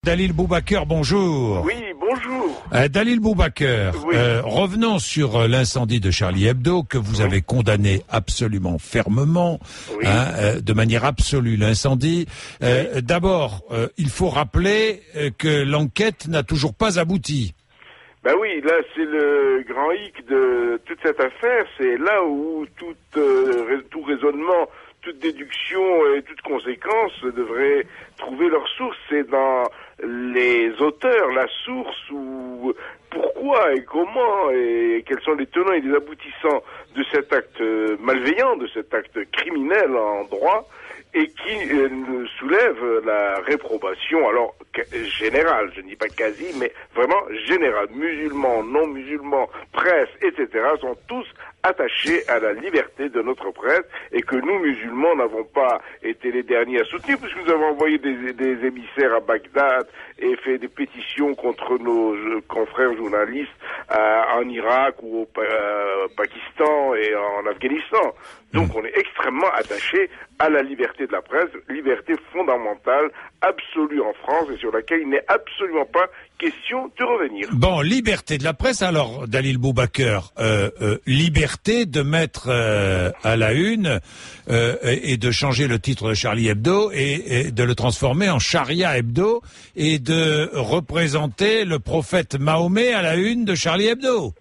Dalil Boubaker, bonjour. Oui, bonjour. Dalil Boubaker, Oui. revenons sur l'incendie de Charlie Hebdo que vous avez condamné absolument fermement, Oui. de manière absolue l'incendie. D'abord, il faut rappeler que l'enquête n'a toujours pas abouti. Ben oui, là c'est le grand hic de toute cette affaire, c'est là où tout raisonnement, toute déduction et toute conséquence devrait trouver leur source, c'est dans les auteurs, la source ou pourquoi et comment et quels sont les tenants et les aboutissants de cet acte malveillant, de cet acte criminel en droit et qui soulève la réprobation, alors générale, je ne dis pas quasi, mais vraiment générale. Musulmans, non-musulmans, presse, etc. sont tous attachés à la liberté de notre presse et que nous, musulmans, n'avons pas été les derniers à soutenir puisque nous avons envoyé des émissaires à Bagdad et fait des pétitions contre nos confrères journalistes en Irak ou au Pakistan et en Afghanistan. Donc on est extrêmement attaché à la liberté de la presse, liberté fondamentale, absolue en France et sur laquelle il n'est absolument pas question de revenir. Bon, liberté de la presse, alors Dalil Boubaker, liberté de mettre à la une et de changer le titre de Charlie Hebdo et de le transformer en Charia Hebdo et de représenter le prophète Mahomet à la une de Charlie Hebdo.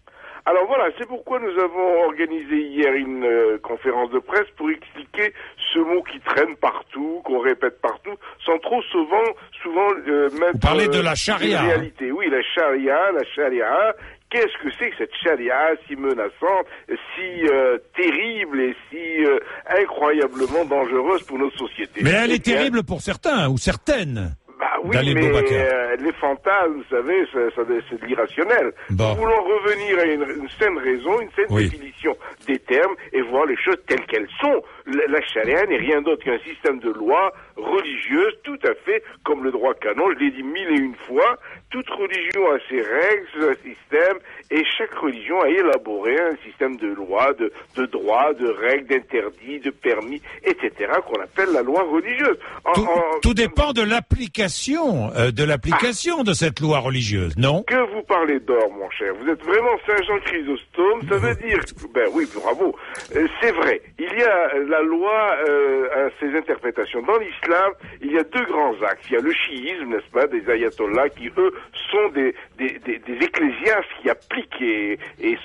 Alors voilà, c'est pourquoi nous avons organisé hier une conférence de presse pour expliquer ce mot qui traîne partout, qu'on répète partout, sans trop souvent mettre... Vous parlez de la charia. Réalité. Oui, la charia. Qu'est-ce que c'est que cette charia si menaçante, si terrible et si incroyablement dangereuse pour notre société? Mais elle est terrible pour certains ou certaines. Bah oui, Dalil mais Boubaker. les fantasmes, vous savez, c'est de l'irrationnel. Bon. Nous voulons revenir à une saine raison, une saine définition des termes et voir les choses telles qu'elles sont. La charia n'est rien d'autre qu'un système de loi religieuse, tout à fait comme le droit canon. Je l'ai dit mille et une fois. Toute religion a ses règles, un système, et chaque religion a élaboré un système de loi, de droits, de règles, d'interdits, de permis, etc., qu'on appelle la loi religieuse. Tout dépend de l'application, de cette loi religieuse, non? Que vous parlez d'or, mon cher. Vous êtes vraiment Saint-Jean Chrysostome. Ça veut dire... Ben oui, bravo. C'est vrai. Il y a la loi à ses interprétations. Dans l'islam, il y a deux grands axes. Il y a le chiisme, n'est-ce pas, des ayatollahs qui, eux, sont des ecclésiastes qui appliquent et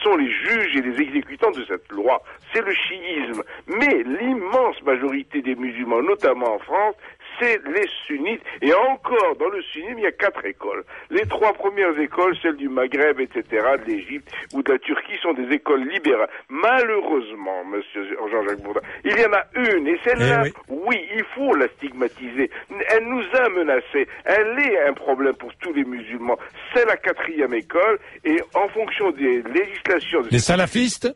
sont les juges et les exécutants de cette loi. C'est le chiisme. Mais l'immense majorité des musulmans, notamment en France, c'est les sunnites. Et encore, dans le sunnisme, il y a 4 écoles. Les 3 premières écoles, celles du Maghreb, etc., de l'Égypte ou de la Turquie, sont des écoles libérales. Malheureusement, monsieur Jean-Jacques Bourdin, il y en a une, et celle-là, oui, il faut la stigmatiser. Elle nous a menacés. Elle est un problème pour tous les musulmans. C'est la 4e école, et en fonction des législations... Les salafistes?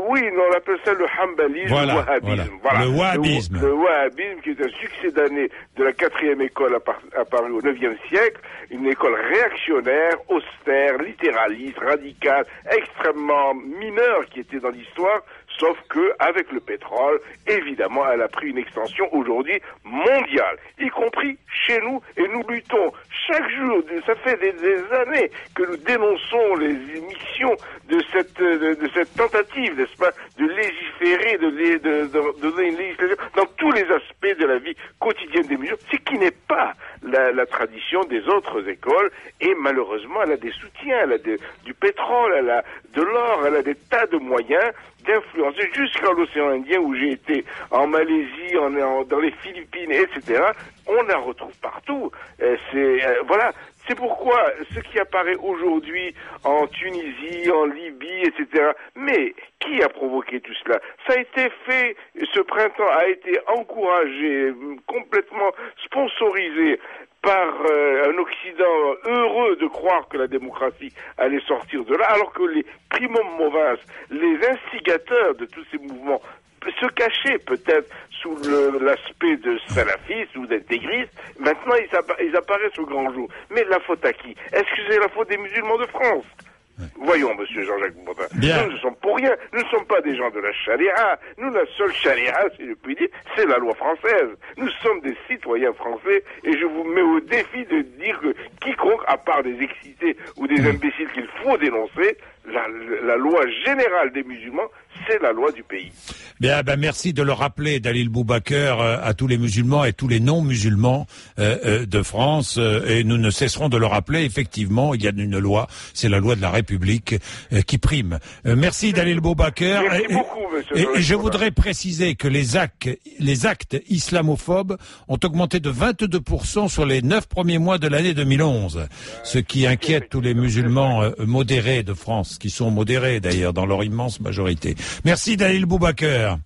Oui, on appelle ça le hanbalisme, le wahhabisme. Voilà. Le wahhabisme. Le wahhabisme, qui est un succédané de la 4e école apparue au 9e siècle, une école réactionnaire, austère, littéraliste, radicale, extrêmement mineure qui était dans l'histoire, sauf que avec le pétrole, évidemment, elle a pris une extension aujourd'hui mondiale, y compris chez nous, et nous luttons chaque jour. Ça fait des années que nous dénonçons les émissions de cette tentative, n'est-ce pas, de légiférer, de donner une législation dans tous les aspects de la vie quotidienne des musulmans, ce qui n'est pas la tradition des autres écoles, et malheureusement, elle a des soutiens, elle a du pétrole, elle a de l'or, elle a des tas de moyens d'influencer jusqu'à l'océan Indien où j'ai été, en Malaisie, dans les Philippines, etc. On la retrouve partout. Voilà. C'est pourquoi ce qui apparaît aujourd'hui en Tunisie, en Libye, etc. Mais qui a provoqué tout cela? Ça a été fait, ce printemps a été encouragé, complètement sponsorisé par un Occident heureux de croire que la démocratie allait sortir de là, alors que les primum movens, les instigateurs de tous ces mouvements, se cachaient peut-être sous l'aspect de salafistes ou d'intégristes. Maintenant, ils apparaissent au grand jour. Mais la faute à qui? Est-ce que c'est la faute des musulmans de France? Voyons, monsieur Jean-Jacques Bourdin, nous ne sommes pour rien, nous ne sommes pas des gens de la charia, nous la seule charia, si je puis dire, c'est la loi française. Nous sommes des citoyens français et je vous mets au défi de dire part des excités ou des imbéciles qu'il faut dénoncer. La loi générale des musulmans, c'est la loi du pays. Bien, merci de le rappeler, Dalil Boubaker, à tous les musulmans et tous les non-musulmans de France. Et nous ne cesserons de le rappeler. Effectivement, il y a une loi, c'est la loi de la République qui prime. Merci, Dalil Boubaker. Merci beaucoup, monsieur. Et je voudrais préciser que les actes islamophobes ont augmenté de 22% sur les 9 premiers mois de l'année 2011, ce qui inquiète tous les musulmans modérés de France, qui sont modérés d'ailleurs dans leur immense majorité. Merci Dalil Boubaker.